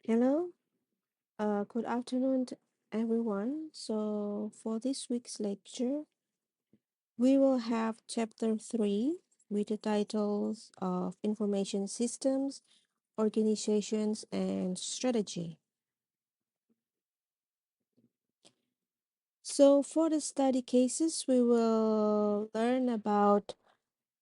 Hello, good afternoon, everyone. So, for this week's lecture, we will have chapter 3 with the titles of Information Systems, Organizations, and Strategy. So, for the study cases, we will learn about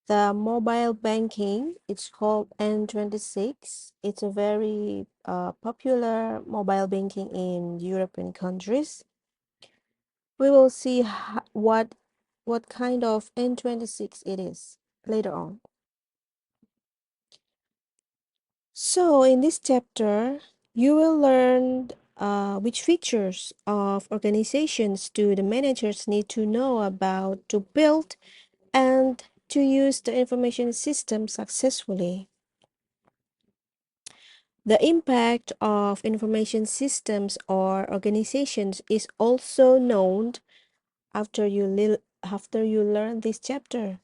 the mobile banking. It's called N26. It's a very popular mobile banking in European countries. We will see what kind of N26 it is later on. So in this chapter, you will learn which features of organizations do the managers need to know about to build and to use the information system successfully. The impact of information systems or organizations is also known after you learn this chapter.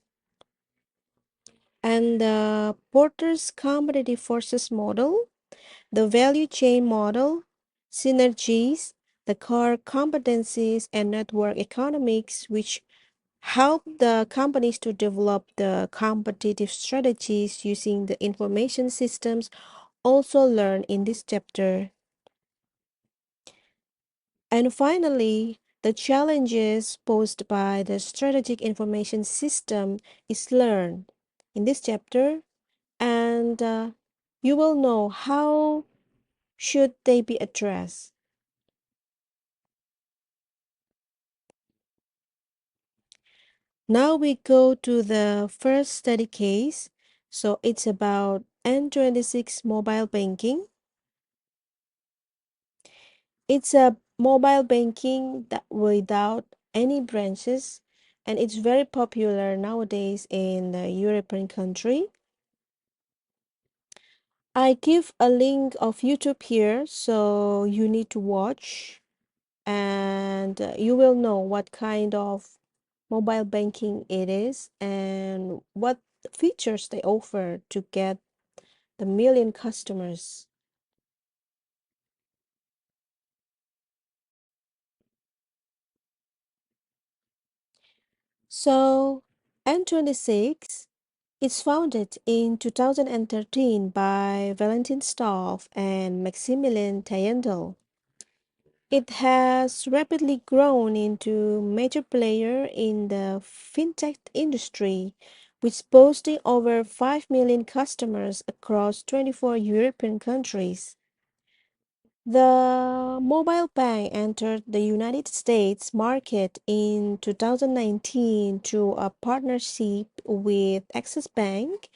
And the Porter's competitive forces model, the value chain model, synergies, the core competencies, and network economics, which help the companies to develop the competitive strategies using the information systems, also learn in this chapter. And finally, the challenges posed by the strategic information system is learned in this chapter, and you will know how should they be addressed. Now we go to the first study case. So it's about N26 mobile banking. It's a mobile banking that without any branches, and it's very popular nowadays in the European country. I give a link of YouTube here, so you need to watch, and you will know what kind of mobile banking it is and what features they offer to get the million customers. So, N26 is founded in 2013 by Valentin Staff and Maximilian Tayendel. It has rapidly grown into major player in the fintech industry, with boasting over 5 million customers across 24 European countries. The mobile bank entered the United States market in 2019 through a partnership with Access Bank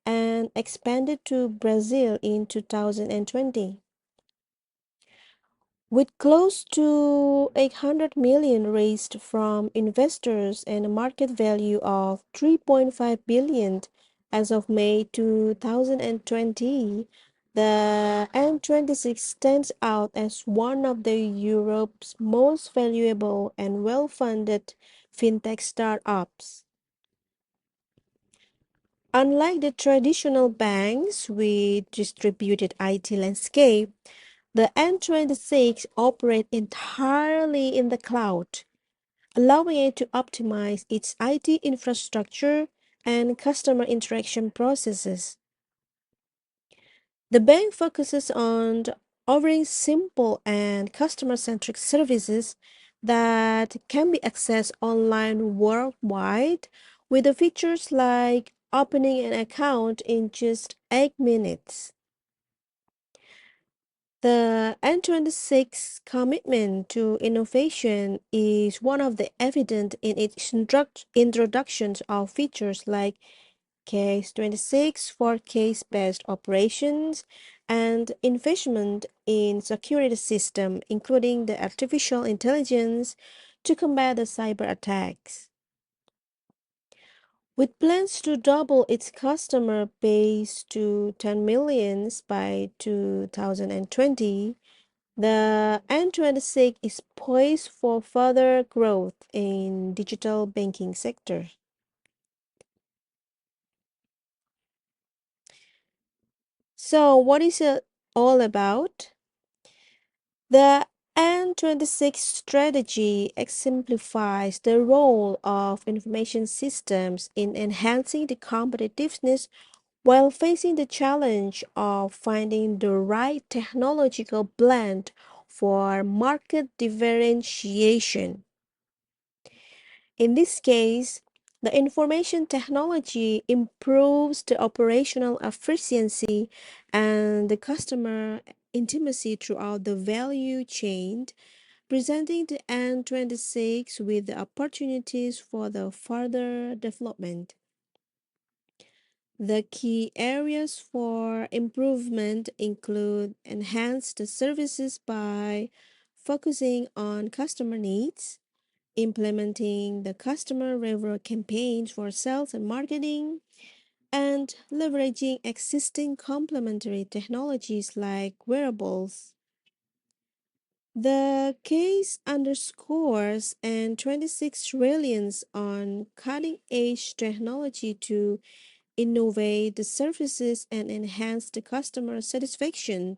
and expanded to Brazil in 2020. With close to 800 million raised from investors and a market value of 3.5 billion as of May 2020, the N26 stands out as one of the Europe's most valuable and well-funded fintech startups. Unlike the traditional banks with distributed IT landscape, the N26 operates entirely in the cloud, allowing it to optimize its IT infrastructure and customer interaction processes. The bank focuses on offering simple and customer-centric services that can be accessed online worldwide with the features like opening an account in just 8 minutes. The N26 commitment to innovation is one of the evident in its introductions of features like Case 26 for case-based operations and investment in security system, including the artificial intelligence to combat the cyber attacks. With plans to double its customer base to 10 millions by 2020, the N26 is poised for further growth in digital banking sector. So what is it all about? The N26 strategy exemplifies the role of information systems in enhancing the competitiveness while facing the challenge of finding the right technological blend for market differentiation. In this case, the information technology improves the operational efficiency and the customer intimacy throughout the value chain, presenting the N26 with the opportunities for the further development. The key areas for improvement include enhance the services by focusing on customer needs, implementing the customer referral campaigns for sales and marketing, and leveraging existing complementary technologies like wearables. The case underscores N26 reliance on cutting edge technology to innovate the services and enhance the customer satisfaction,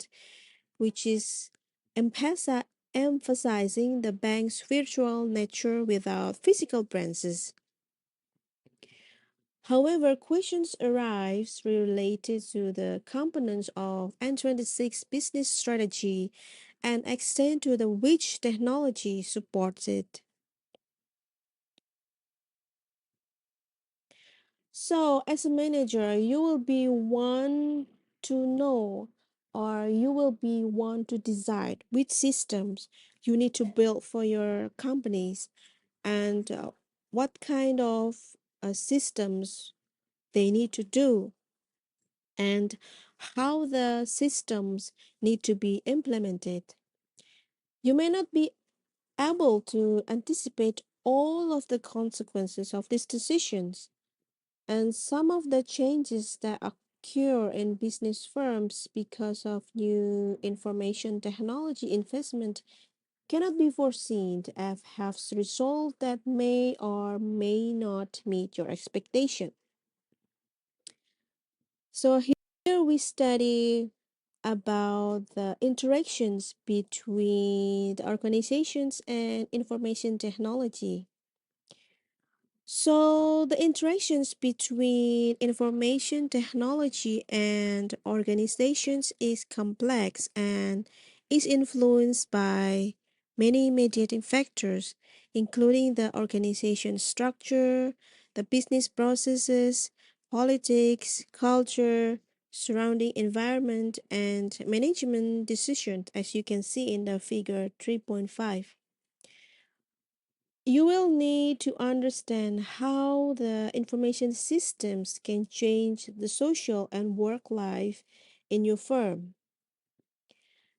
which is emphasizing the bank's virtual nature without physical branches. However, questions arise related to the components of N26 business strategy and extent to the which technology supports it. So, as a manager, you will be one to know or you will be one to decide which systems you need to build for your companies and what kind of systems they need to do and how the systems need to be implemented. You may not be able to anticipate all of the consequences of these decisions, and some of the changes that occur in business firms because of new information technology investment cannot be foreseen and have results that may or may not meet your expectation. So here we study about the interactions between the organizations and information technology. So, the interactions between information technology and organizations is complex and is influenced by many mediating factors, including the organization structure, the business processes, politics, culture, surrounding environment, and management decisions, as you can see in the figure 3.5. You will need to understand how the information systems can change the social and work life in your firm.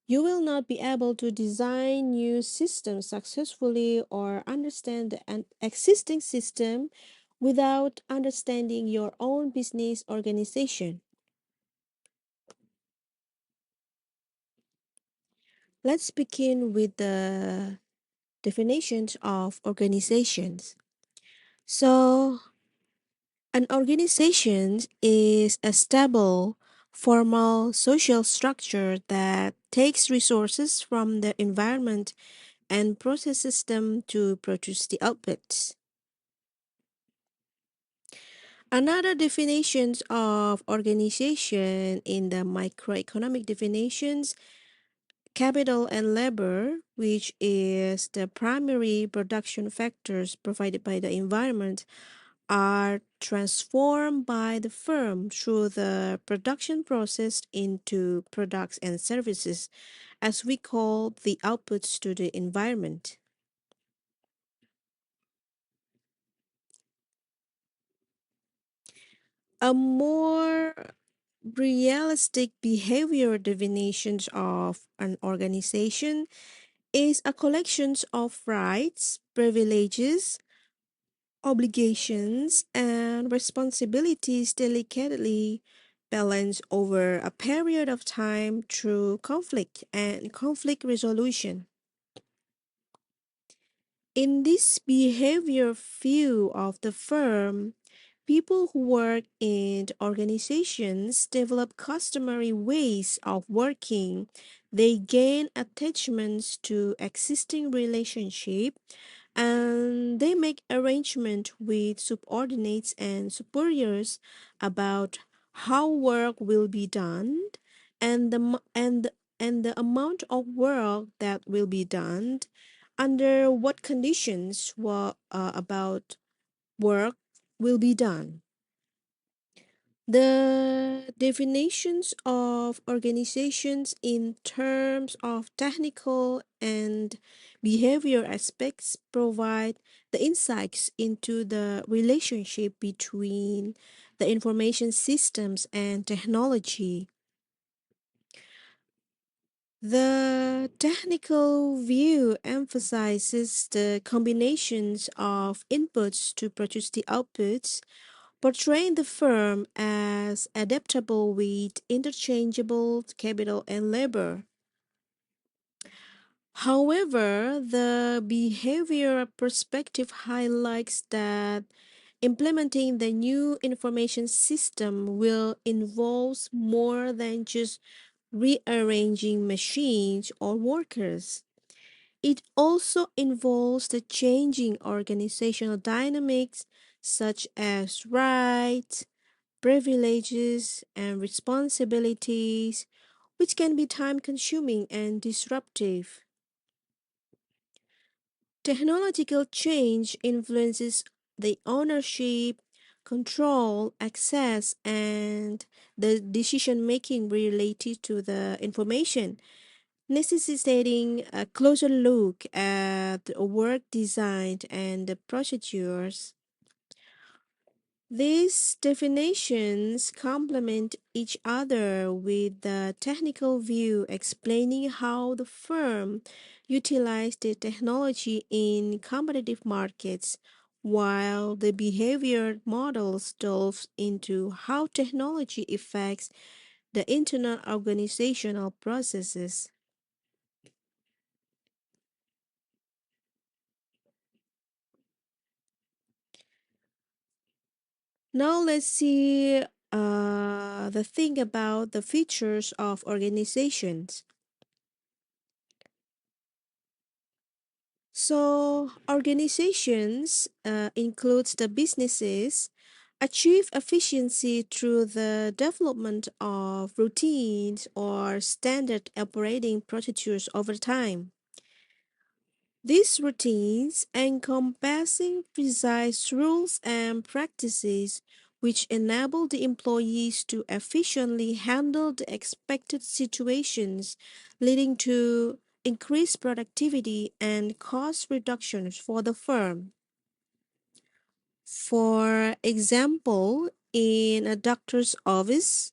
You will not be able to design new systems successfully or understand an existing system without understanding your own business organization. Let's begin with the definitions of organizations. So, an organization is a stable, formal social structure that takes resources from the environment and processes them to produce the outputs. Another definition of organization in the microeconomic definitions, capital and labor, which is the primary production factors provided by the environment, are transformed by the firm through the production process into products and services, as we call the outputs to the environment. A more realistic behavior definition of an organization is a collection of rights, privileges, obligations, and responsibilities delicately balanced over a period of time through conflict and conflict resolution. In this behavior view of the firm, People who work in organizations develop customary ways of working. They gain attachments to existing relationships and they make arrangement with subordinates and superiors about how work will be done and the amount of work that will be done under what conditions about work will be done. The definitions of organizations in terms of technical and behavior aspects provide the insights into the relationship between the information systems and technology. The technical view emphasizes the combinations of inputs to produce the outputs, portraying the firm as adaptable with interchangeable capital and labor. However, the behavior perspective highlights that implementing the new information system will involve more than just rearranging machines or workers. It also involves the changing organizational dynamics such as rights, privileges, and responsibilities, which can be time consuming and disruptive. Technological change influences the ownership, control, access, and the decision making related to the information, necessitating a closer look at the work design and the procedures. These definitions complement each other with the technical view explaining how the firm utilized the technology in competitive markets, while the behavior models delves into how technology affects the internal organizational processes. Now let's see the thing about the features of organizations. So, organizations includes the businesses achieve efficiency through the development of routines or standard operating procedures over time. These routines encompassing precise rules and practices which enable the employees to efficiently handle the expected situations, leading to increased productivity and cost reductions for the firm. For example, in a doctor's office,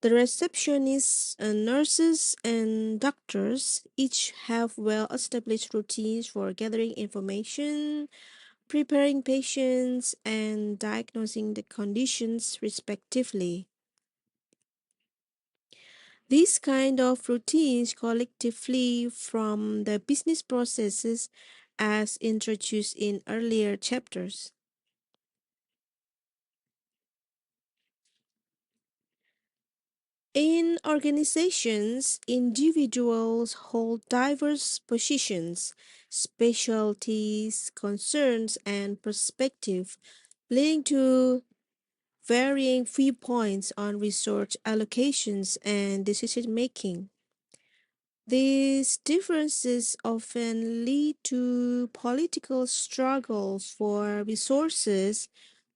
the receptionists, nurses, and doctors each have well established routines for gathering information, preparing patients, and diagnosing the conditions, respectively. These kind of routines collectively from the business processes as introduced in earlier chapters. In organizations, individuals hold diverse positions, specialties, concerns, and perspectives, leading to varying viewpoints on resource allocations and decision making. These differences often lead to political struggles for resources,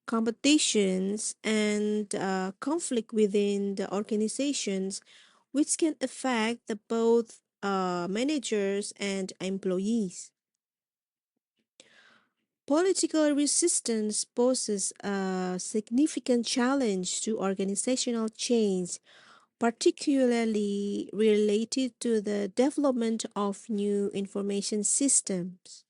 competitions, and conflict within the organizations, which can affect the both managers and employees. Political resistance poses a significant challenge to organizational change, particularly related to the development of new information systems.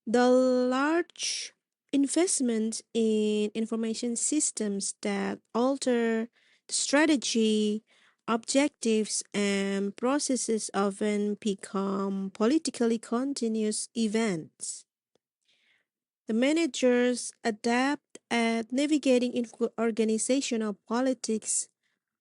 The large investment in information systems that alter strategy, objectives, and processes often become politically continuous events. The managers adapt at navigating organizational politics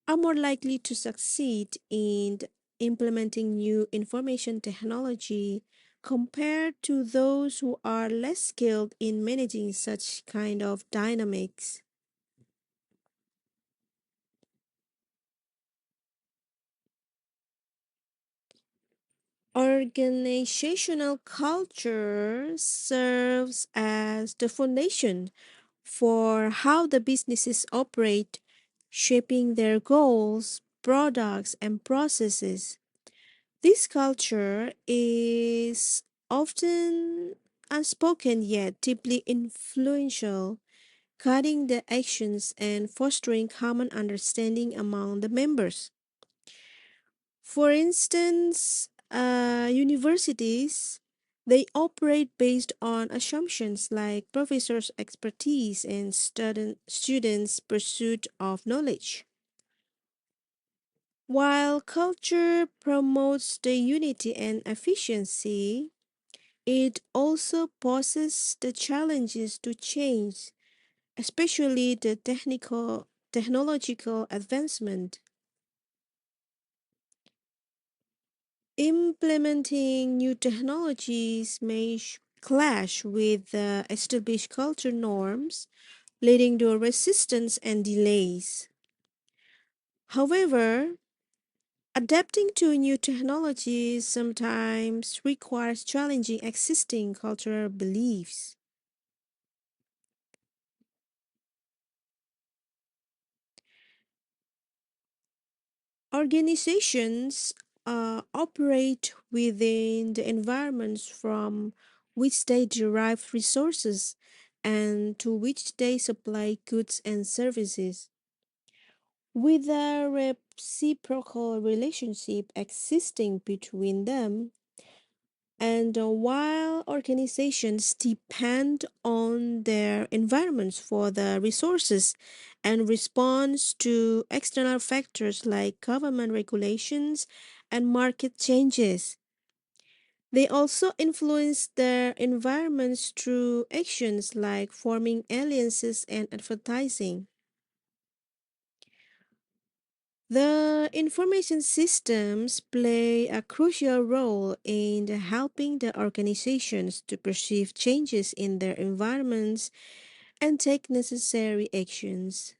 are more likely to succeed in implementing new information technology compared to those who are less skilled in managing such kind of dynamics. Organizational culture serves as the foundation for how the businesses operate, shaping their goals, products, and processes. This culture is often unspoken yet deeply influential, guiding the actions and fostering common understanding among the members. For instance, universities they operate based on assumptions like professors' expertise and students' pursuit of knowledge. While culture promotes the unity and efficiency, it also poses the challenges to change, especially the technological advancement. Implementing new technologies may clash with the established culture norms, leading to resistance and delays. However, adapting to new technologies sometimes requires challenging existing cultural beliefs. Organizations operate within the environments from which they derive resources and to which they supply goods and services. With a reciprocal relationship existing between them, and while organizations depend on their environments for the resources and response to external factors like government regulations and market changes, they also influence their environments through actions like forming alliances and advertising. The information systems play a crucial role in helping the organizations to perceive changes in their environments and take necessary actions.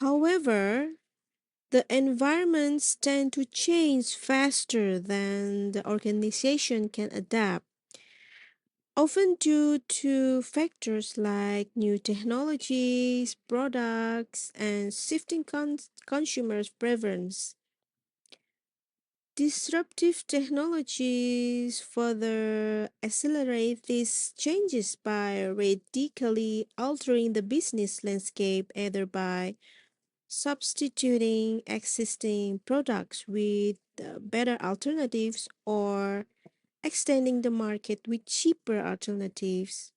However, the environments tend to change faster than the organization can adapt, often due to factors like new technologies, products, and shifting consumers' preference. Disruptive technologies further accelerate these changes by radically altering the business landscape, either by substituting existing products with better alternatives or extending the market with cheaper alternatives.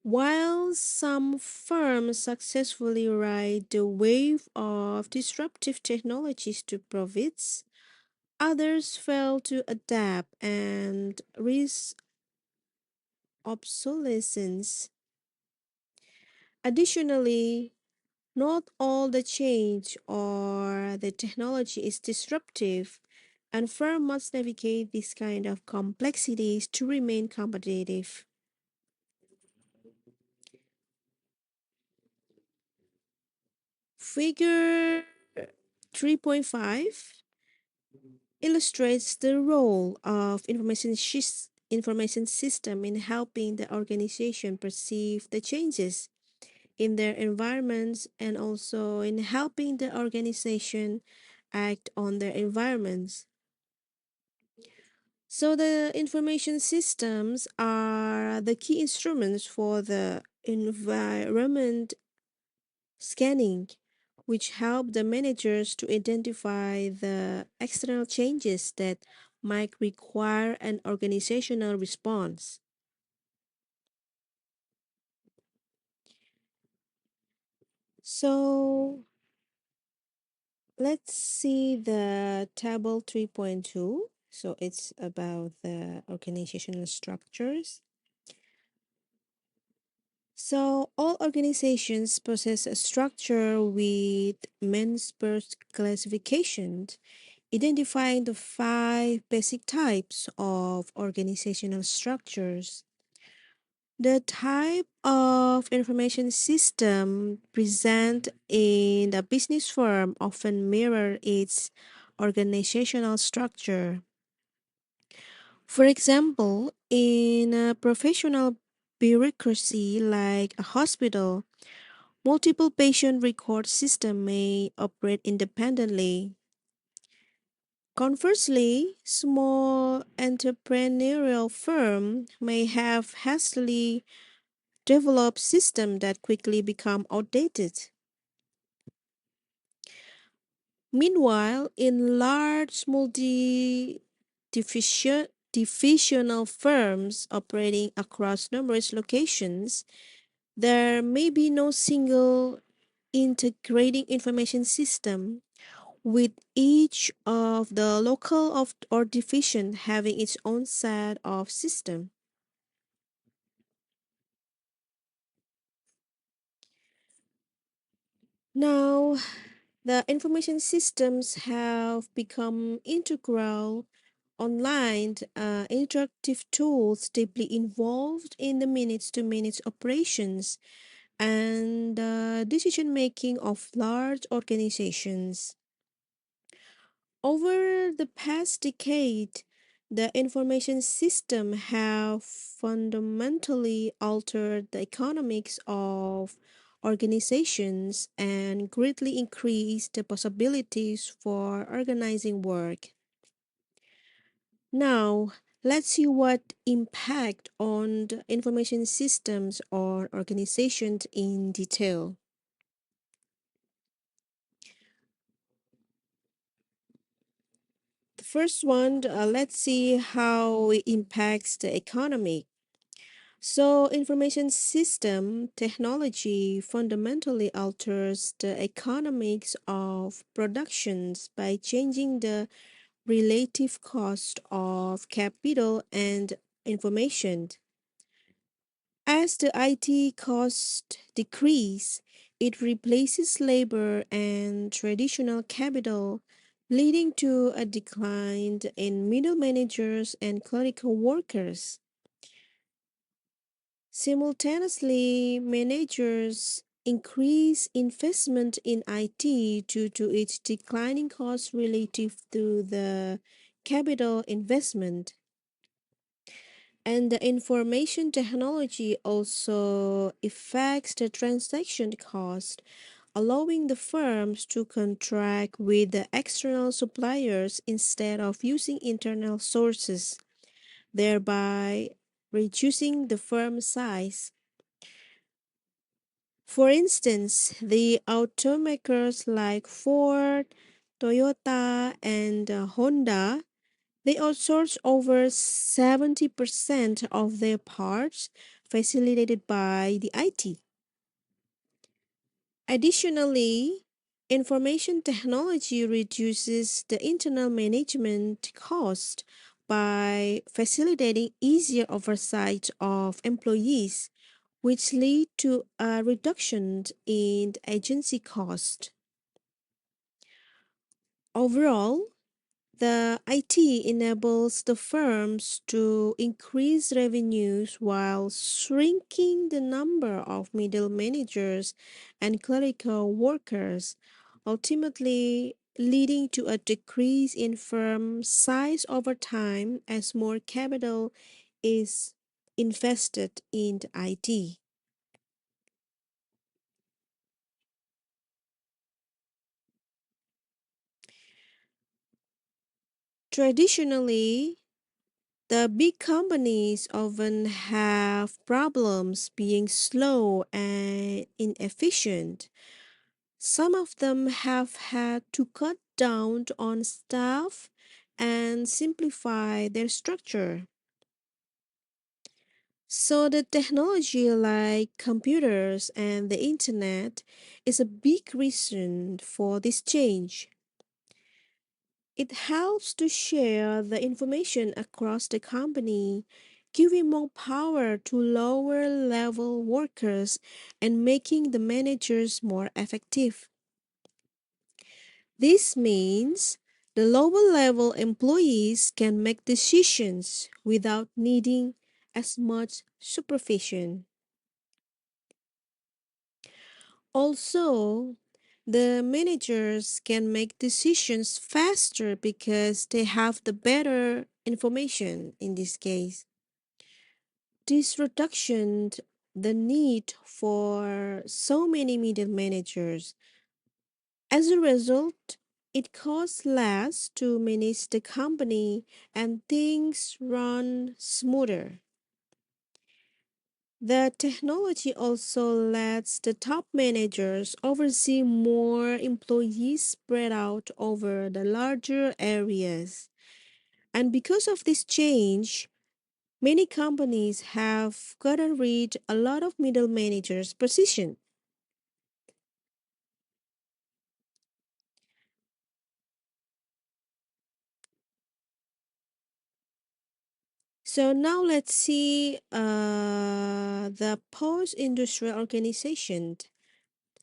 While some firms successfully ride the wave of disruptive technologies to profits, others fail to adapt and risk obsolescence. Additionally, not all the change or the technology is disruptive, and firms must navigate this kind of complexities to remain competitive. Figure 3.5 illustrates the role of information system in helping the organization perceive the changes in their environments and also in helping the organization act on their environments. So, the information systems are the key instruments for the environment scanning, which help the managers to identify the external changes that might require an organizational response. So, let's see the table 3.2. So it's about the organizational structures. So all organizations possess a structure with Mansberg's classifications, identifying the five basic types of organizational structures. The type of information system present in a business firm often mirror its organizational structure. For example, in a professional bureaucracy like a hospital, multiple patient record systems may operate independently. Conversely, small entrepreneurial firms may have hastily developed systems that quickly become outdated. Meanwhile, in large divisional firms operating across numerous locations, there may be no single integrating information system, with each of the local of or division having its own set of system. Now, the information systems have become integral online interactive tools deeply involved in the minutes to minutes operations and decision making of large organizations. Over the past decade, the information system have fundamentally altered the economics of organizations and greatly increased the possibilities for organizing work. Now, let's see what impact on the information systems or organizations in detail. The first one, let's see how it impacts the economy. So, information system technology fundamentally alters the economics of productions by changing the relative cost of capital and information. As the IT costs decrease, it replaces labor and traditional capital, leading to a decline in middle managers and clerical workers. Simultaneously, managers increase investment in IT due to its declining costs relative to the capital investment. And the information technology also affects the transaction cost, allowing the firms to contract with the external suppliers instead of using internal sources, thereby reducing the firm size. For instance, the automakers like Ford, Toyota, and Honda, they outsource over 70% of their parts facilitated by the IT. Additionally, information technology reduces the internal management cost by facilitating easier oversight of employees, which lead to a reduction in agency cost. Overall, the IT enables the firms to increase revenues while shrinking the number of middle managers and clerical workers, ultimately leading to a decrease in firm size over time as more capital is invested in the IT. Traditionally, the big companies often have problems being slow and inefficient. Some of them have had to cut down on staff and simplify their structure. So, the technology like computers and the internet is a big reason for this change. It helps to share the information across the company, giving more power to lower level workers and making the managers more effective. This means the lower level employees can make decisions without needing as much supervision. Also, the managers can make decisions faster because they have the better information in this case. This reduced the need for so many middle managers. As a result, it costs less to manage the company and things run smoother. The technology also lets the top managers oversee more employees spread out over the larger areas. And because of this change, many companies have gotten rid a lot of middle managers position. So now let's see the post-industrial organization.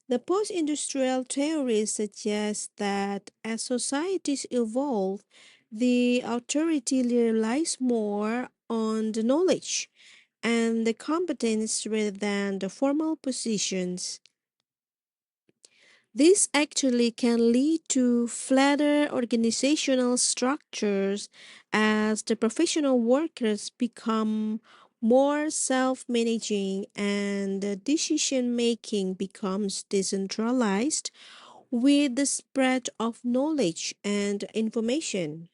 The post-industrial theory suggests that as societies evolve, the authority relies more on the knowledge and the competence rather than the formal positions. This actually can lead to flatter organizational structures as the professional workers become more self managing and the decision making becomes decentralized with the spread of knowledge and information.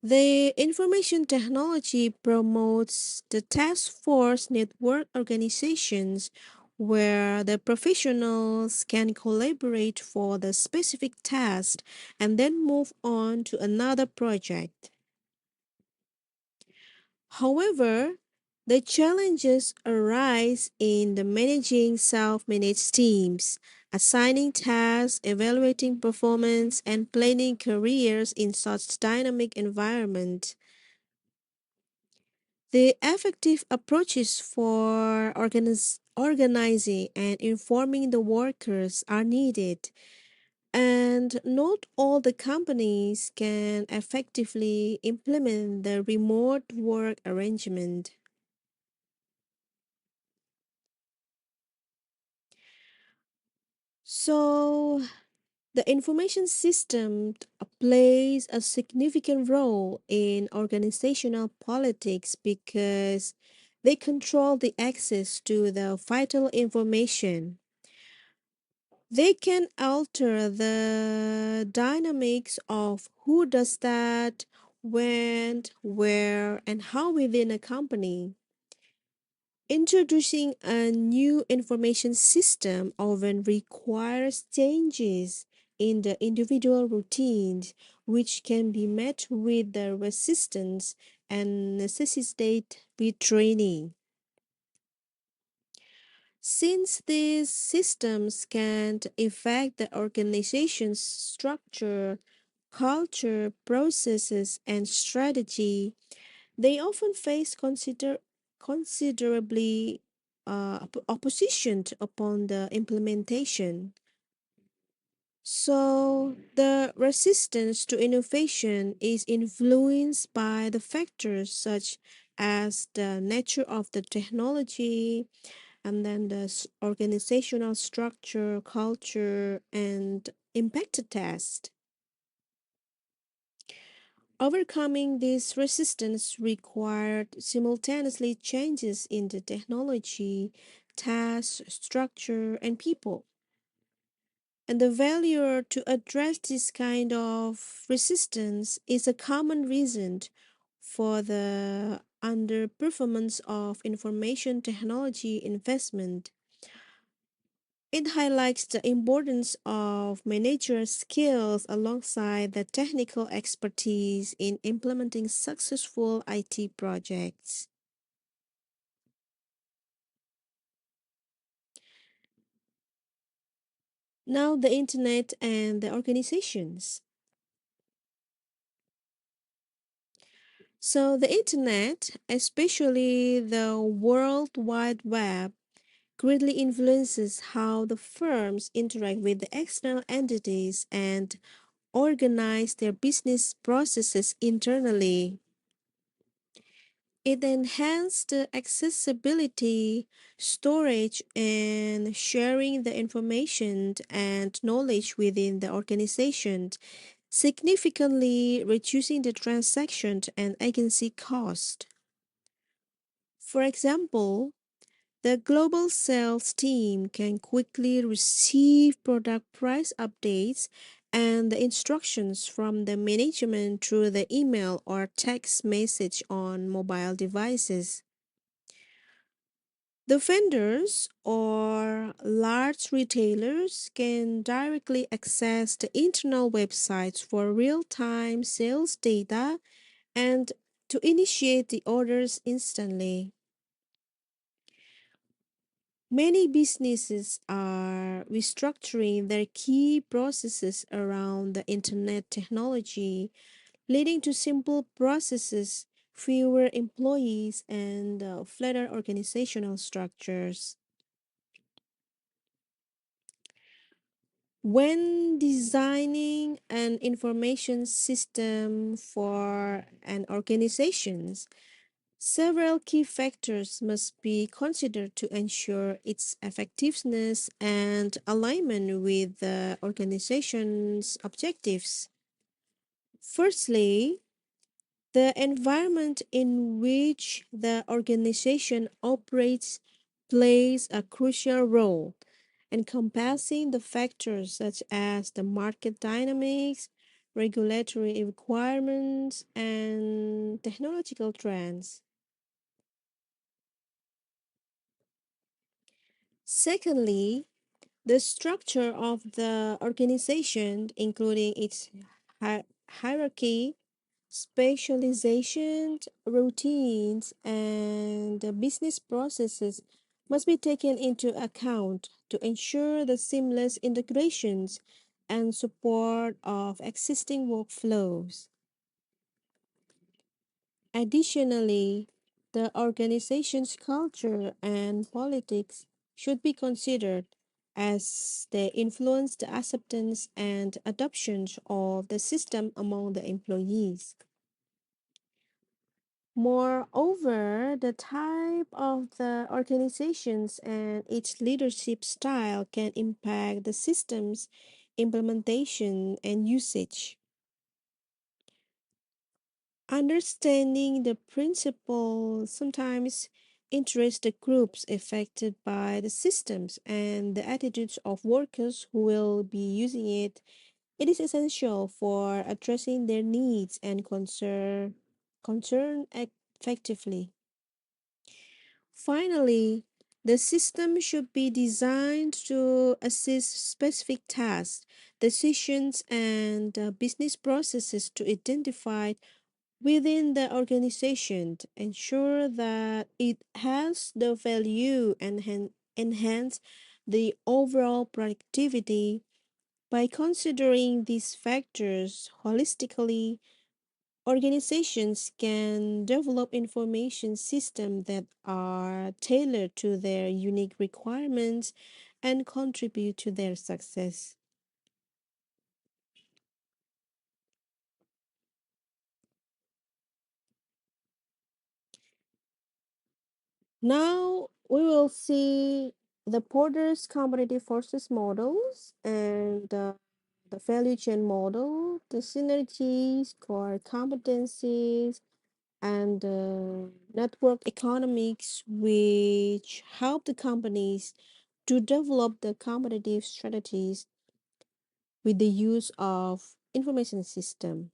The information technology promotes the task force network organizations where the professionals can collaborate for the specific task and then move on to another project. However, the challenges arise in the managing self-managed teams, assigning tasks, evaluating performance, and planning careers in such dynamic environment. The effective approaches for organizing and informing the workers are needed, and not all the companies can effectively implement the remote work arrangement. So, the information system plays a significant role in organizational politics because they control the access to the vital information. They can alter the dynamics of who does that, when, where, and how within a company. Introducing a new information system often requires changes in the individual routines, which can be met with the resistance and necessitate retraining. Since these systems can affect the organization's structure, culture, processes, and strategy, they often face considerably opposition upon the implementation. So, the resistance to innovation is influenced by the factors such as the nature of the technology, and then the organizational structure, culture, and impact test. Overcoming this resistance required simultaneously changes in the technology, task, structure, and people. And the failure to address this kind of resistance is a common reason for the underperformance of information technology investment. It highlights the importance of managerial skills alongside the technical expertise in implementing successful IT projects. Now, the internet and the organizations. So, the internet, especially the World Wide Web, greatly influences how the firms interact with the external entities and organize their business processes internally. It enhanced the accessibility, storage, and sharing the information and knowledge within the organization, significantly reducing the transaction and agency cost. For example, the global sales team can quickly receive product price updates and the instructions from the management through the email or text message on mobile devices. The vendors or large retailers can directly access the internal websites for real time sales data and to initiate the orders instantly. Many businesses are restructuring their key processes around the internet technology, leading to simple processes, fewer employees, and flatter organizational structures. When designing an information system for an organization, several key factors must be considered to ensure its effectiveness and alignment with the organization's objectives. Firstly, the environment in which the organization operates plays a crucial role, encompassing the factors such as the market dynamics, regulatory requirements, and technological trends. Secondly, the structure of the organization, including its hierarchy, specialization, routines, and the business processes, must be taken into account to ensure the seamless integrations and support of existing workflows. Additionally, the organization's culture and politics should be considered as they influence the acceptance and adoption of the system among the employees. Moreover, the type of the organizations and its leadership style can impact the system's implementation and usage. Understanding the principle sometimes interests the groups affected by the systems and the attitudes of workers who will be using it. It is essential for addressing their needs and concern effectively. Finally, the system should be designed to assist specific tasks, decisions, and business processes to identify within the organization to ensure that it has the value and enhance the overall productivity. By considering these factors holistically, organizations can develop information systems that are tailored to their unique requirements and contribute to their success. Now we will see the Porter's competitive forces models and the value chain model, the synergies, core competencies, and network economics, which help the companies to develop the competitive strategies with the use of information system.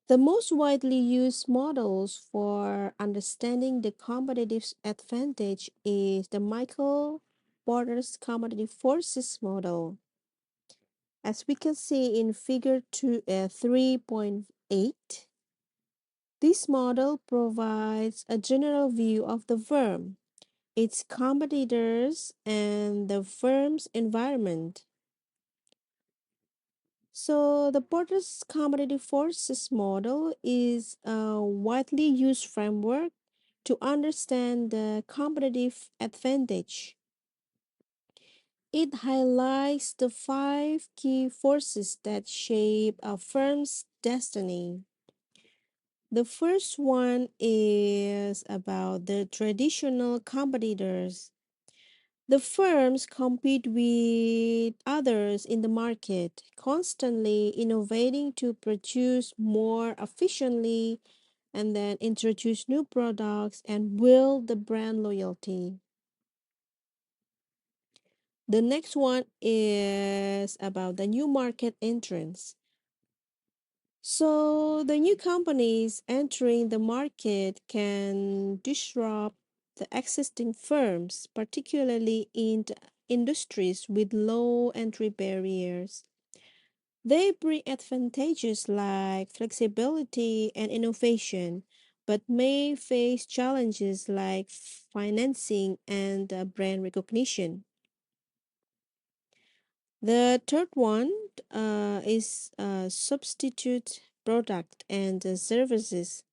The most widely used models for understanding the competitive advantage is the Michael Porter's competitive forces model. As we can see in figure 3.8, This model provides a general view of the firm, its competitors, and the firm's environment. So, the Porter's competitive forces model is a widely used framework to understand the competitive advantage. It highlights the five key forces that shape a firm's destiny. The first one is about the traditional competitors. The firms compete with others in the market, constantly innovating to produce more efficiently and then introduce new products and build the brand loyalty. The next one is about the new market entrance. So, the new companies entering the market can disrupt the existing firms, particularly in the industries with low entry barriers. They bring advantages like flexibility and innovation, but may face challenges like financing and brand recognition. The third one is substitute product and services.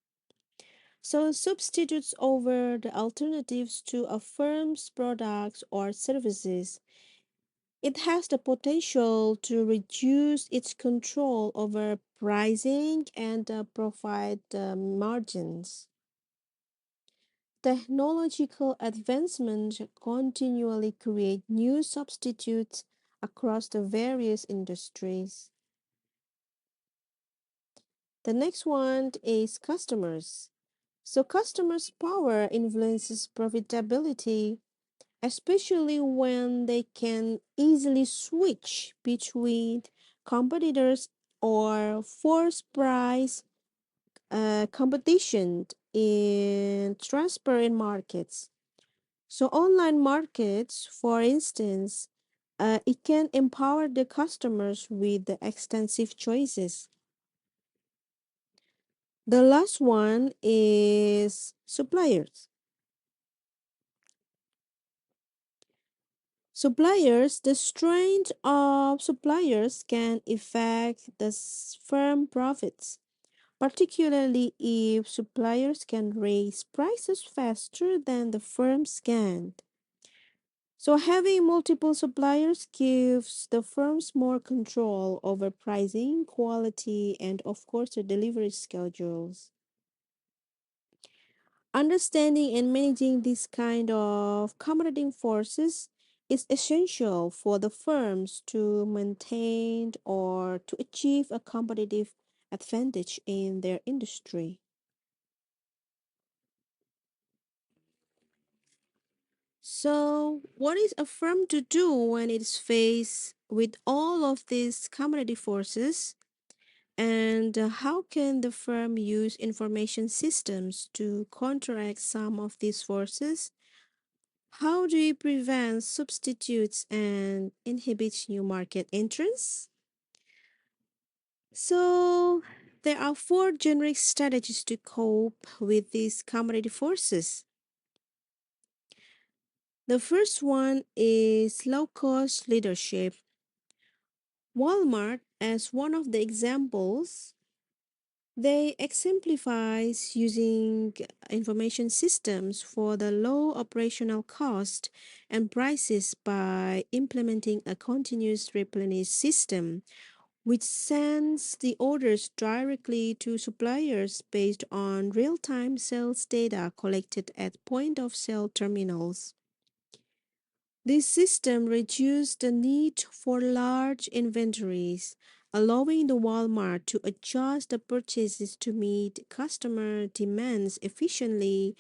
So substitutes over the alternatives to a firm's products or services. It has the potential to reduce its control over pricing and provide margins. Technological advancement continually create new substitutes across the various industries. The next one is customers. So customers' power influences profitability, especially when they can easily switch between competitors or force price competition in transparent markets. So online markets, for instance, it can empower the customers with the extensive choices. The last one is suppliers. Suppliers, the strength of suppliers can affect the firm profits, particularly if suppliers can raise prices faster than the firms can. So, having multiple suppliers gives the firms more control over pricing, quality, and of course, the delivery schedules. Understanding and managing this kind of accommodating forces is essential for the firms to maintain or to achieve a competitive advantage in their industry. So, what is a firm to do when it is faced with all of these competitive forces? And how can the firm use information systems to counteract some of these forces? How do you prevent substitutes and inhibit new market entrants? So, there are four generic strategies to cope with these commodity forces. The first one is low cost leadership. Walmart, as one of the examples, they exemplifies using information systems for the low operational cost and prices by implementing a continuous replenish system which sends the orders directly to suppliers based on real-time sales data collected at point of sale terminals. This system reduced the need for large inventories, allowing the Walmart to adjust the purchases to meet customer demands efficiently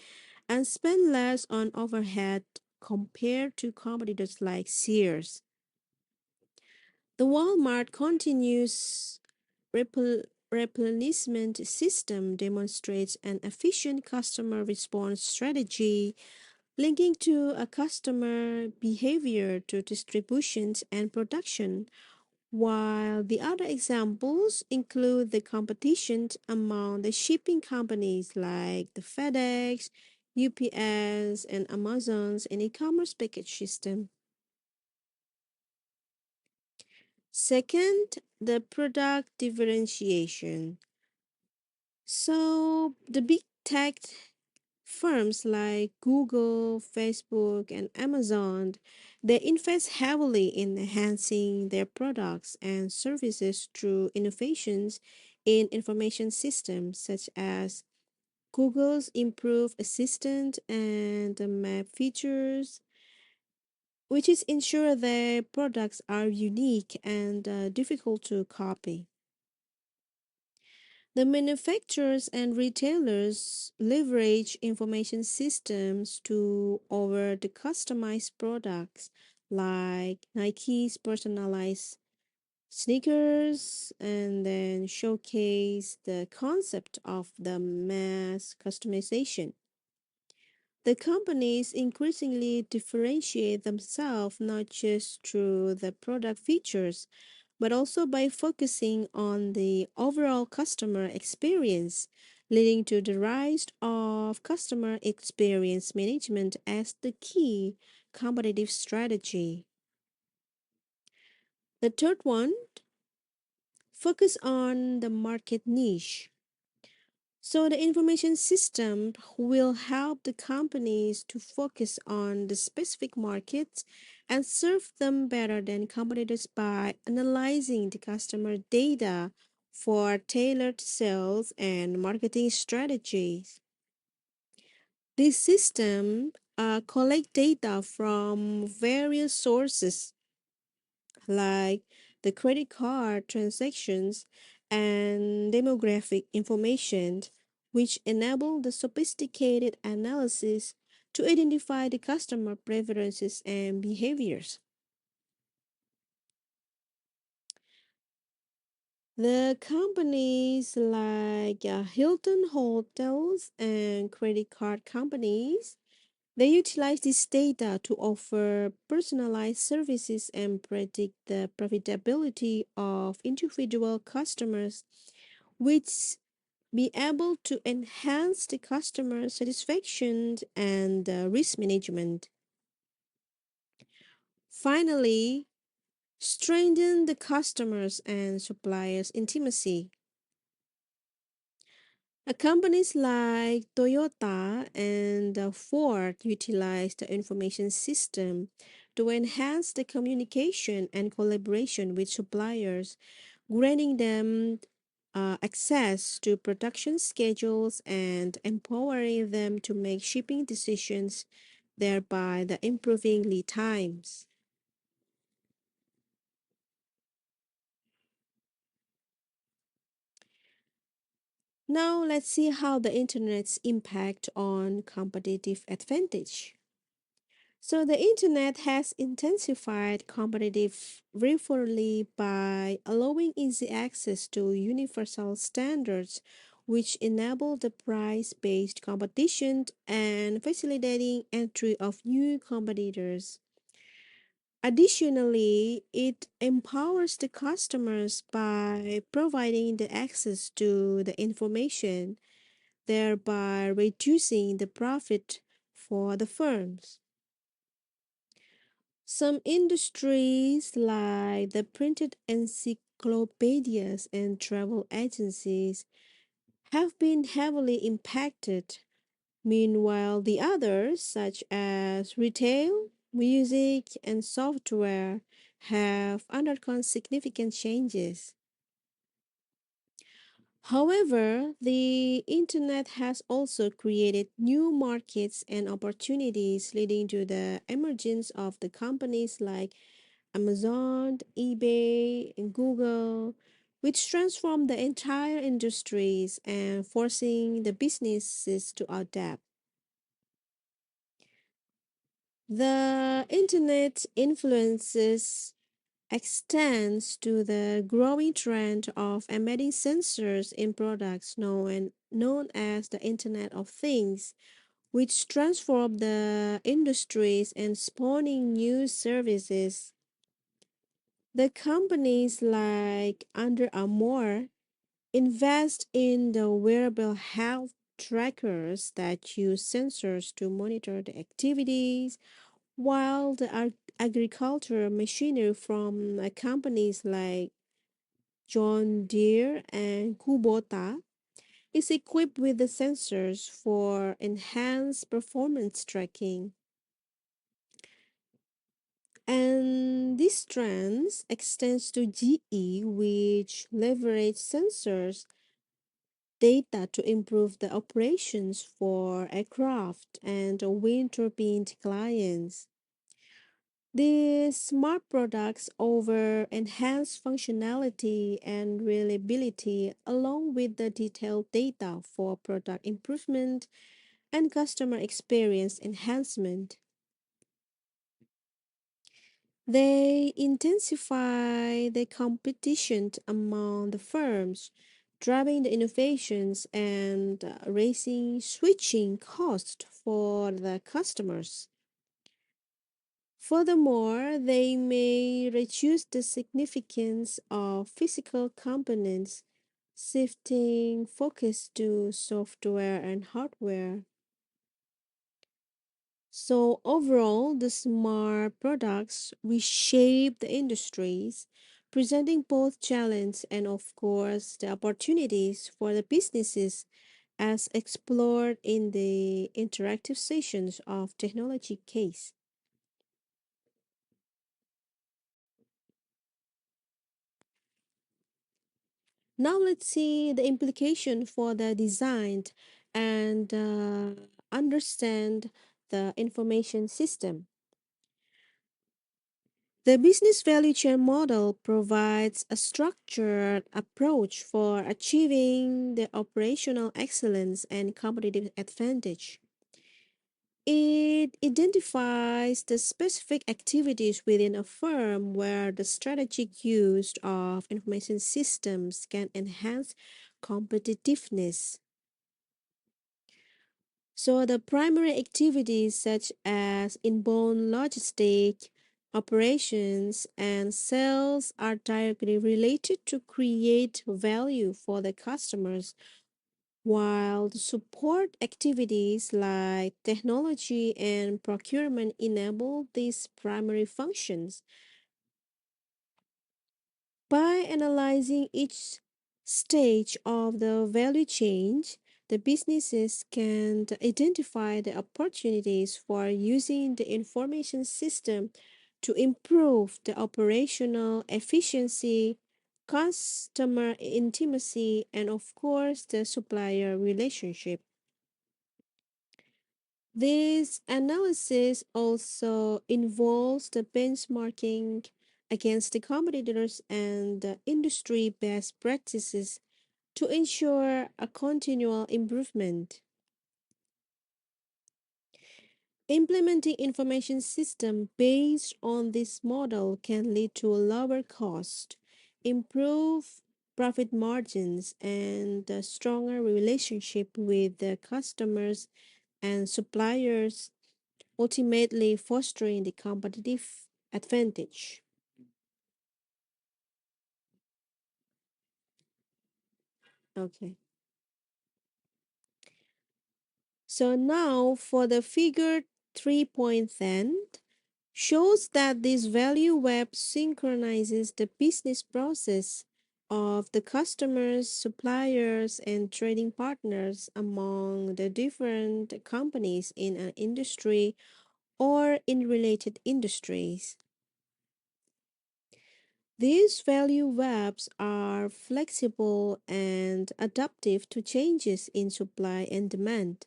and spend less on overhead compared to competitors like Sears. The Walmart continuous replenishment system demonstrates an efficient customer response strategy linking to a customer behavior to distributions and production, while the other examples include the competition among the shipping companies like the FedEx, UPS, and Amazon's and e-commerce package system. Second, the product differentiation. So the big tech firms like Google, Facebook, and Amazon, they invest heavily in enhancing their products and services through innovations in information systems such as Google's improved assistant and the map features, which is ensure their products are unique and difficult to copy. The manufacturers and retailers leverage information systems to offer the customized products like Nike's personalized sneakers and then showcase the concept of the mass customization. The companies increasingly differentiate themselves not just through the product features but also by focusing on the overall customer experience, leading to the rise of customer experience management as the key competitive strategy. The third one, focus on the market niche. So, the information system will help the companies to focus on the specific markets and serve them better than competitors by analyzing the customer data for tailored sales and marketing strategies. This system collect data from various sources like the credit card transactions and demographic information, which enable the sophisticated analysis to identify the customer preferences and behaviors. The companies like Hilton Hotels and credit card companies, they utilize this data to offer personalized services and predict the profitability of individual customers, which be able to enhance the customer satisfaction and risk management. Finally, strengthen the customers and suppliers intimacy. Companies like Toyota and Ford utilize the information system to enhance the communication and collaboration with suppliers, granting them access to production schedules and empowering them to make shipping decisions, thereby the improving lead times. Now let's see how the internet's impact on competitive advantage. So the internet has intensified competitive rivalry by allowing easy access to universal standards which enable the price-based competition and facilitating entry of new competitors. Additionally, it empowers the customers by providing the access to the information, thereby reducing the profit for the firms. Some industries, like the printed encyclopedias and travel agencies, have been heavily impacted. Meanwhile, the others, such as retail, music, and software, have undergone significant changes. However, the internet has also created new markets and opportunities, leading to the emergence of the companies like Amazon, eBay, and Google, which transformed the entire industries and forcing the businesses to adapt. The internet influences extends to the growing trend of embedding sensors in products known as the Internet of Things, which transform the industries and spawning new services. The companies like Under Armour invest in the wearable health trackers that use sensors to monitor the activities, while the agricultural machinery from companies like John Deere and Kubota is equipped with the sensors for enhanced performance tracking. And this trend extends to GE, which leverage sensors data to improve the operations for aircraft and wind turbine clients. These smart products offer enhanced functionality and reliability along with the detailed data for product improvement and customer experience enhancement. They intensify the competition among the firms, driving the innovations and raising switching costs for the customers. Furthermore, they may reduce the significance of physical components, shifting focus to software and hardware. So, overall, the smart products reshape the industries, presenting both challenge and, of course, the opportunities for the businesses as explored in the interactive sessions of Technology Case. Now, let's see the implication for the design and understand the information system. The business value chain model provides a structured approach for achieving the operational excellence and competitive advantage. It identifies the specific activities within a firm where the strategic use of information systems can enhance competitiveness. So the primary activities such as inbound logistic, operations, and sales are directly related to create value for the customers, while the support activities like technology and procurement enable these primary functions. By analyzing each stage of the value chain, the businesses can identify the opportunities for using the information system to improve the operational efficiency, customer intimacy, and of course, the supplier relationship. This analysis also involves the benchmarking against the competitors and the industry best practices to ensure a continual improvement. Implementing information system based on this model can lead to a lower cost, improve profit margins, and a stronger relationship with the customers and suppliers, ultimately fostering the competitive advantage. Okay. So now for the figure 3.10 shows that this value web synchronizes the business process of the customers, suppliers, and trading partners among the different companies in an industry or in related industries. These value webs are flexible and adaptive to changes in supply and demand.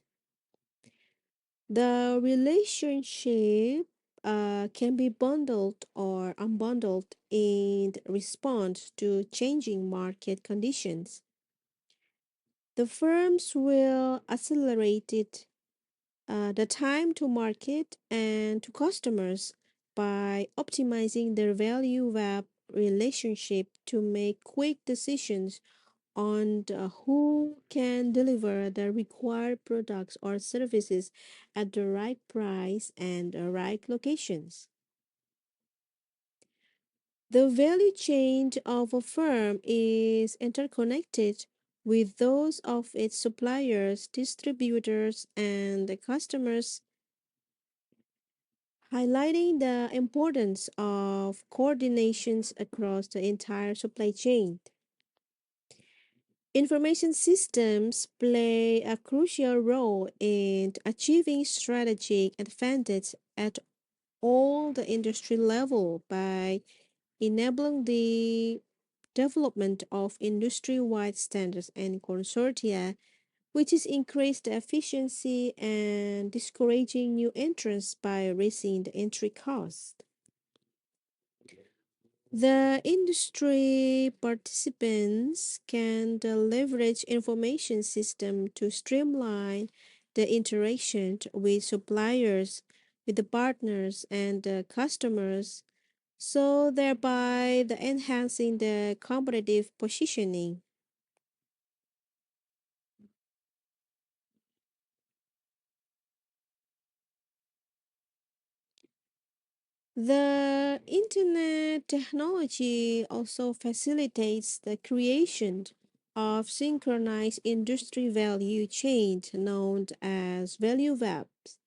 The relationship can be bundled or unbundled in response to changing market conditions. The firms will accelerate the time to market and to customers by optimizing their value web relationship to make quick decisions on who can deliver the required products or services at the right price and the right locations. The value chain of a firm is interconnected with those of its suppliers, distributors, and the customers, highlighting the importance of coordinations across the entire supply chain. Information systems play a crucial role in achieving strategic advantage at all the industry level by enabling the development of industry-wide standards and consortia, which is increased the efficiency and discouraging new entrants by raising the entry cost. The industry participants can leverage information system to streamline the interaction with suppliers, with the partners and the customers, so thereby the enhancing the competitive positioning. The internet technology also facilitates the creation of synchronized industry value chains known as value webs,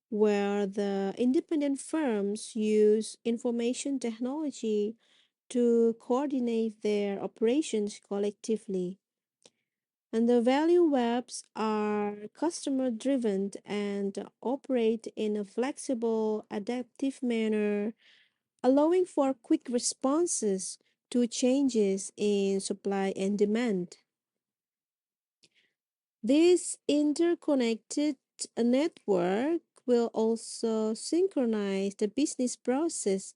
where the independent firms use information technology to coordinate their operations collectively. And the value webs are customer driven and operate in a flexible, adaptive manner, allowing for quick responses to changes in supply and demand. This interconnected network will also synchronize the business process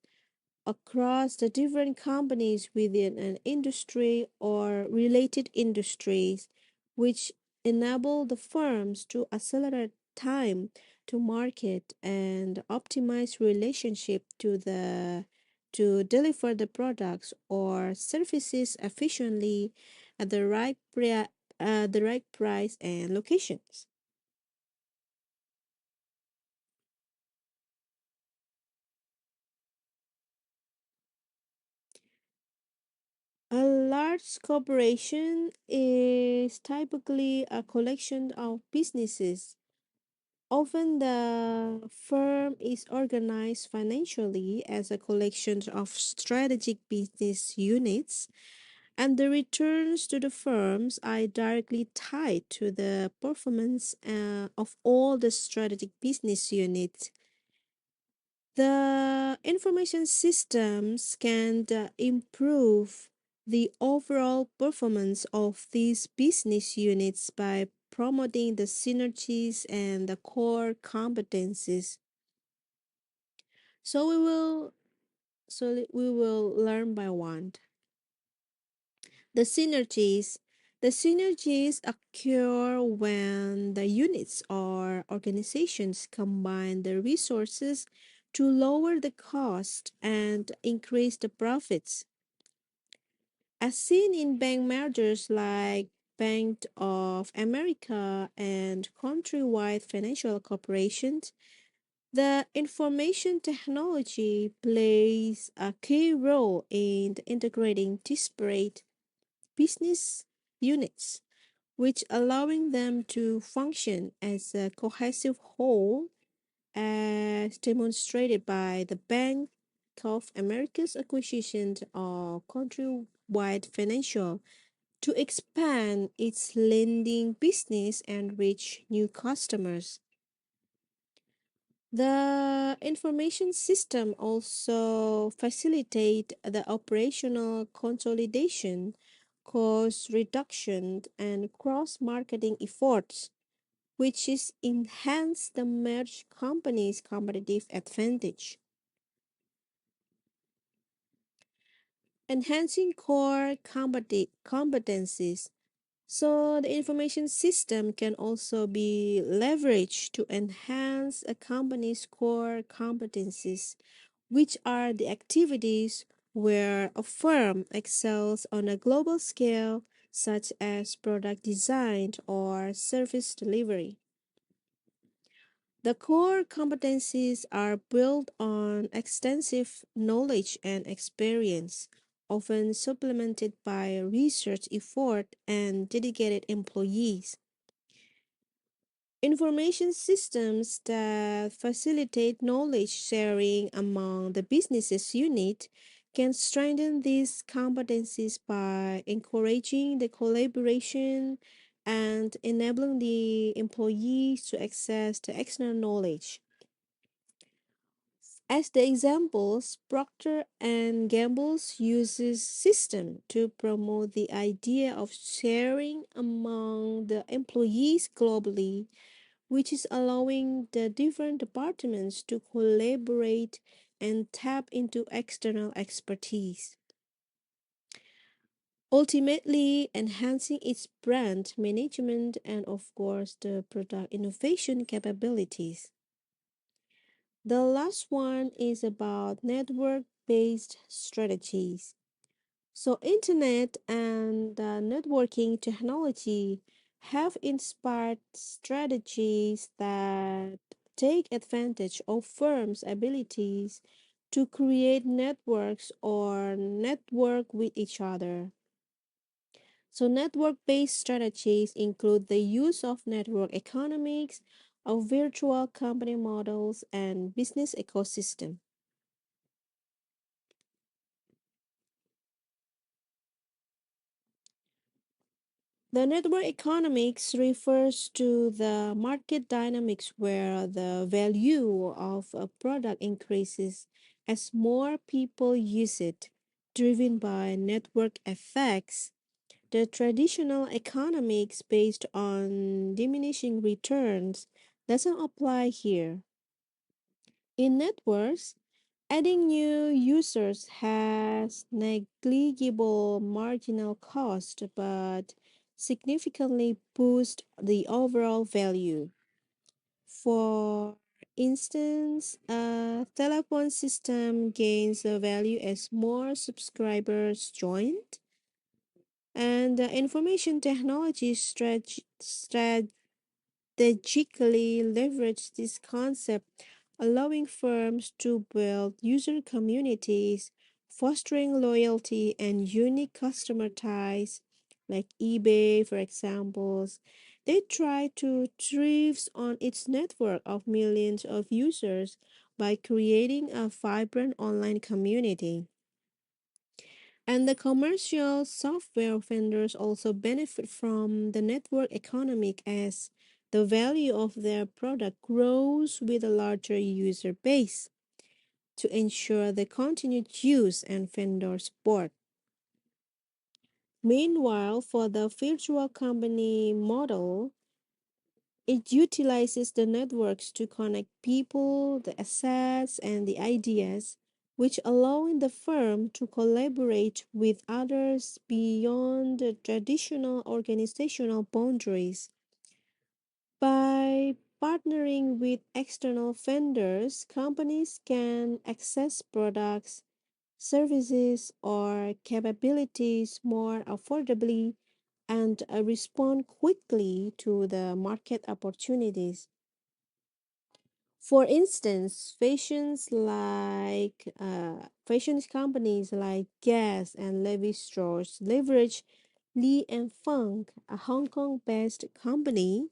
across the different companies within an industry or related industries, which enable the firms to accelerate time to market and optimize relationship to deliver the products or services efficiently at the right price and locations. A large corporation is typically a collection of businesses. Often, the firm is organized financially as a collection of strategic business units, and the returns to the firms are directly tied to the performance of all the strategic business units. The information systems can improve the overall performance of these business units by promoting the synergies and the core competencies. So we will learn by one. The synergies. The synergies occur when the units or organizations combine their resources to lower the cost and increase the profits. As seen in bank mergers like Bank of America and Countrywide Financial Corporations, the information technology plays a key role in integrating disparate business units, which allowing them to function as a cohesive whole, as demonstrated by the Bank of America's acquisition of Countrywide Financial to expand its lending business and reach new customers. The information system also facilitate the operational consolidation, cost reduction, and cross-marketing efforts, which is enhance the merged company's competitive advantage. Enhancing core competencies. So the information system can also be leveraged to enhance a company's core competencies, which are the activities where a firm excels on a global scale, such as product design or service delivery. The core competencies are built on extensive knowledge and experience, often supplemented by research effort and dedicated employees. Information systems that facilitate knowledge sharing among the businesses unit can strengthen these competencies by encouraging the collaboration and enabling the employees to access the external knowledge. As the examples, Procter and Gamble's uses system to promote the idea of sharing among the employees globally, which is allowing the different departments to collaborate and tap into external expertise, ultimately enhancing its brand management and, of course, the product innovation capabilities. The last one is about network based strategies. So, internet and networking technology have inspired strategies that take advantage of firms' abilities to create networks or network with each other. So, network based strategies include the use of network economics, of virtual company models, and business ecosystem. The network economics refers to the market dynamics where the value of a product increases as more people use it, driven by network effects. The traditional economics based on diminishing returns doesn't apply here. In networks, adding new users has negligible marginal cost but significantly boosts the overall value. For instance, a telephone system gains a value as more subscribers join, and the information technology strategically leverage this concept, allowing firms to build user communities, fostering loyalty and unique customer ties, like eBay, for examples. They try to thrive on its network of millions of users by creating a vibrant online community. And the commercial software vendors also benefit from the network economic as the value of their product grows with a larger user base to ensure the continued use and vendor support. Meanwhile, for the virtual company model, it utilizes the networks to connect people, the assets, and the ideas, which allowing the firm to collaborate with others beyond the traditional organizational boundaries. By partnering with external vendors, companies can access products, services, or capabilities more affordably and respond quickly to the market opportunities. For instance, fashion companies like Guess and Levi Strauss leverage Li and Feng, a Hong Kong-based company,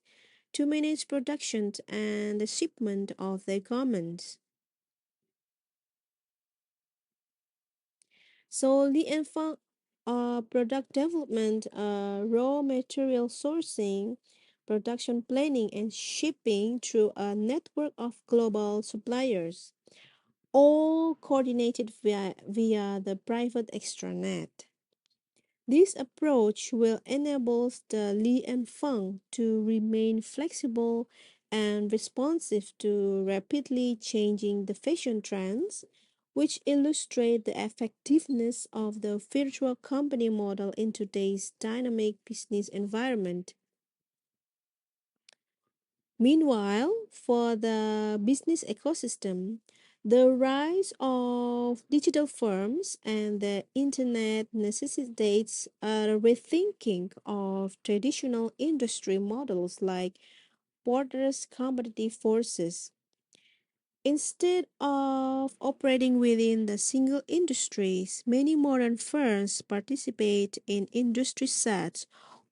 to manage production and the shipment of their garments. So Li and Feng product development, raw material sourcing, production planning, and shipping through a network of global suppliers, all coordinated via the private extranet. This approach will enable the Li and Feng to remain flexible and responsive to rapidly changing the fashion trends, which illustrate the effectiveness of the virtual company model in today's dynamic business environment. Meanwhile, for the business ecosystem, the rise of digital firms and the internet necessitates a rethinking of traditional industry models like borders competitive forces. Instead of operating within the single industries, many modern firms participate in industry sets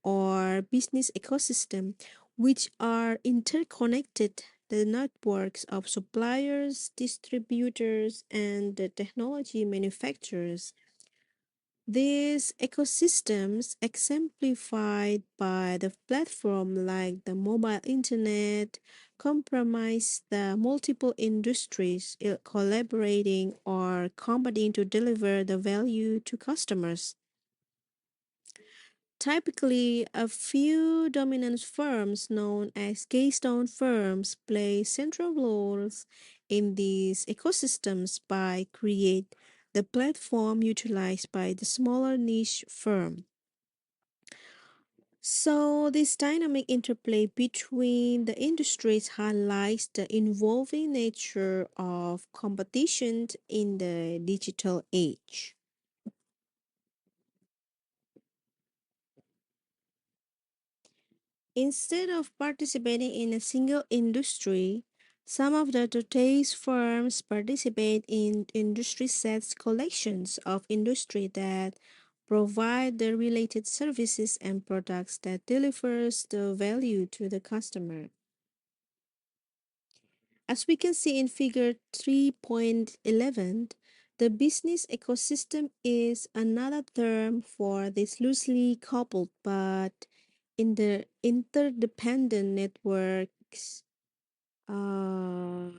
or business ecosystem which are interconnected. The networks of suppliers, distributors, and the technology manufacturers. These ecosystems, exemplified by the platform like the mobile internet, comprise the multiple industries collaborating or competing to deliver the value to customers. Typically, a few dominant firms known as keystone firms play central roles in these ecosystems by create the platform utilized by the smaller niche firm. So, this dynamic interplay between the industries highlights the evolving nature of competition in the digital age. Instead of participating in a single industry, some of the today's firms participate in industry sets collections of industry that provide the related services and products that delivers the value to the customer. As we can see in figure 3.11, the business ecosystem is another term for this loosely coupled but in the interdependent uh,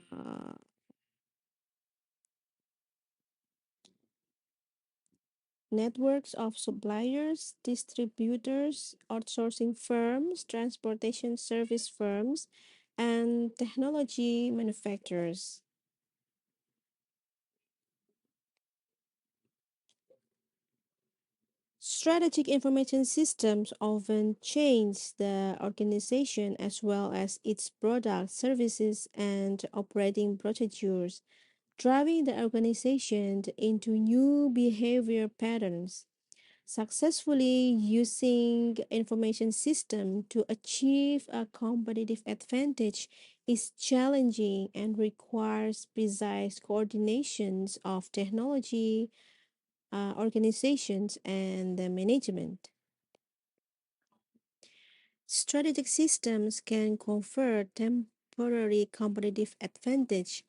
networks of suppliers, distributors, outsourcing firms, transportation service firms, and technology manufacturers. Strategic information systems often change the organization as well as its products, services, and operating procedures, driving the organization into new behavior patterns. Successfully using information system to achieve a competitive advantage is challenging and requires precise coordinations of technology, organizations, and the management. Strategic systems can confer temporary competitive advantage,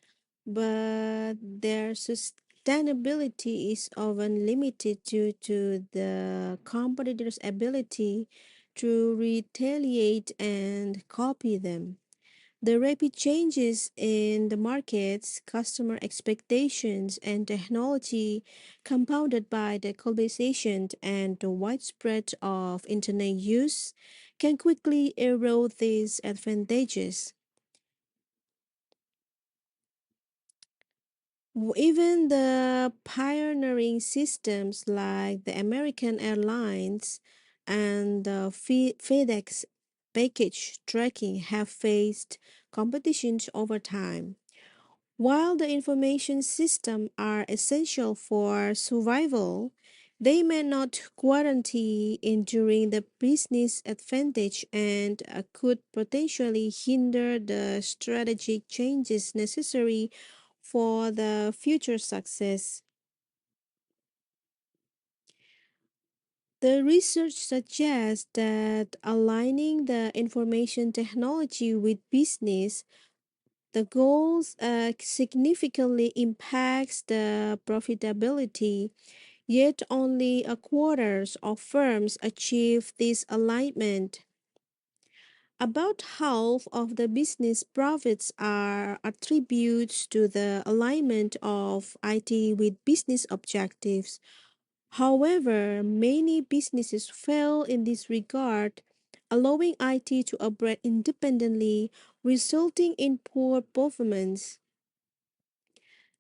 but their sustainability is often limited due to the competitor's ability to retaliate and copy them. The rapid changes in the markets, customer expectations, and technology, compounded by the globalization and the widespread of internet use, can quickly erode these advantages. Even the pioneering systems like the American Airlines and the FedEx package tracking have faced competitions over time. While the information systems are essential for survival, they may not guarantee enduring the business advantage and could potentially hinder the strategic changes necessary for the future success. The research suggests that aligning the information technology with business the goals significantly impacts the profitability, yet only a quarters of firms achieve this alignment. About half of the business profits are attributes to the alignment of IT with business objectives. However, many businesses fail in this regard, allowing IT to operate independently, resulting in poor performance.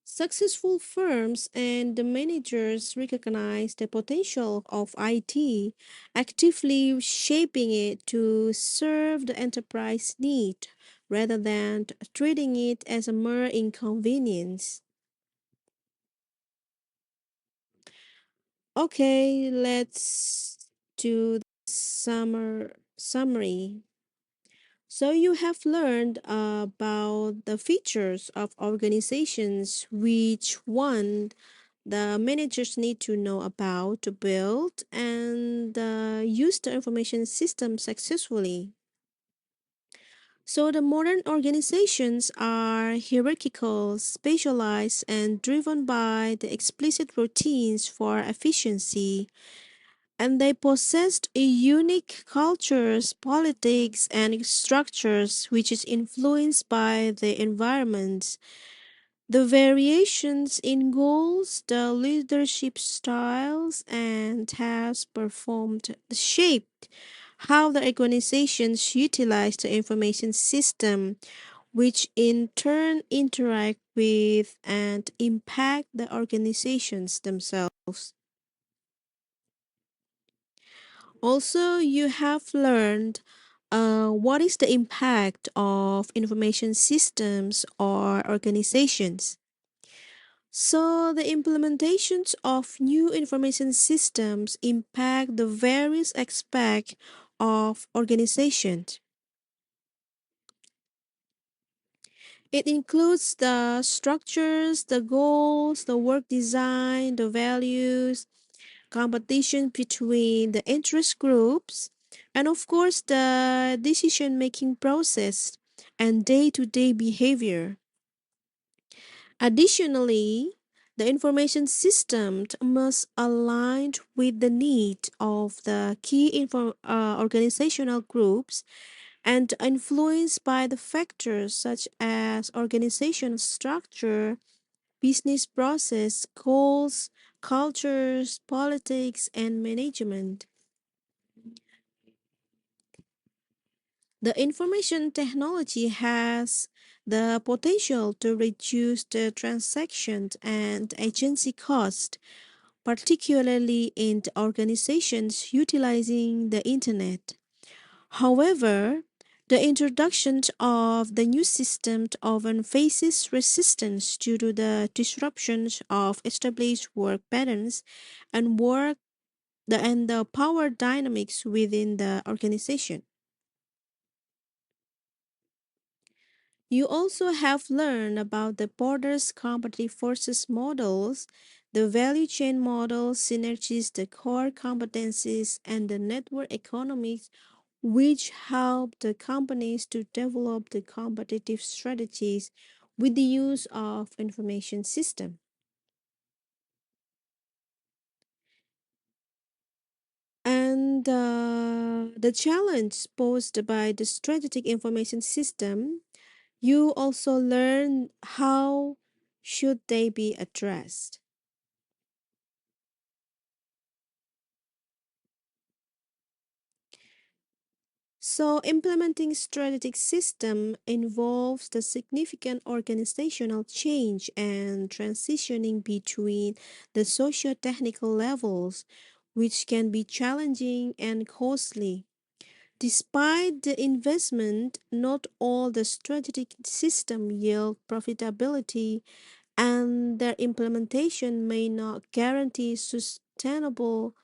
Successful firms and the managers recognize the potential of IT, actively shaping it to serve the enterprise need rather than treating it as a mere inconvenience. Okay, let's do the summary. So you have learned about the features of organizations, which one the managers need to know about to build and use the information system successfully. So the modern organizations are hierarchical, specialized, and driven by the explicit routines for efficiency, and they possessed a unique cultures, politics, and structures which is influenced by the environment. The variations in goals, the leadership styles, and tasks performed shaped how the organizations utilize the information system, which in turn interact with and impact the organizations themselves. Also, you have learned what is the impact of information systems or organizations. So, the implementations of new information systems impact the various aspects of organizations. It includes the structures, the goals, the work design, the values, competition between the interest groups, and of course, the decision making process and day to day behavior. Additionally, the information system must align with the need of the organizational groups and influenced by the factors such as organizational structure, business process, goals, cultures, politics, and management. The information technology has the potential to reduce the transaction and agency cost, particularly in the organizations utilizing the internet. However, the introduction of the new system often faces resistance due to the disruptions of established work patterns and the power dynamics within the organization. You also have learned about the borders competitive forces models, the value chain models, synergies, the core competencies, and the network economics, which help the companies to develop the competitive strategies with the use of information system. And the challenge posed by the strategic information system, you also learn how should they be addressed. So implementing strategic system involves the significant organizational change and transitioning between the socio-technical levels, which can be challenging and costly. Despite the investment, not all the strategic system yield profitability and their implementation may not guarantee sustainable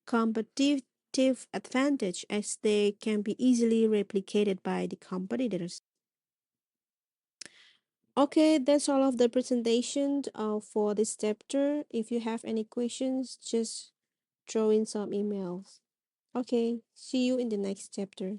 competitive advantage as they can be easily replicated by the competitors. Okay, that's all of the presentation for this chapter. If you have any questions, just throw in some emails. Okay, see you in the next chapter.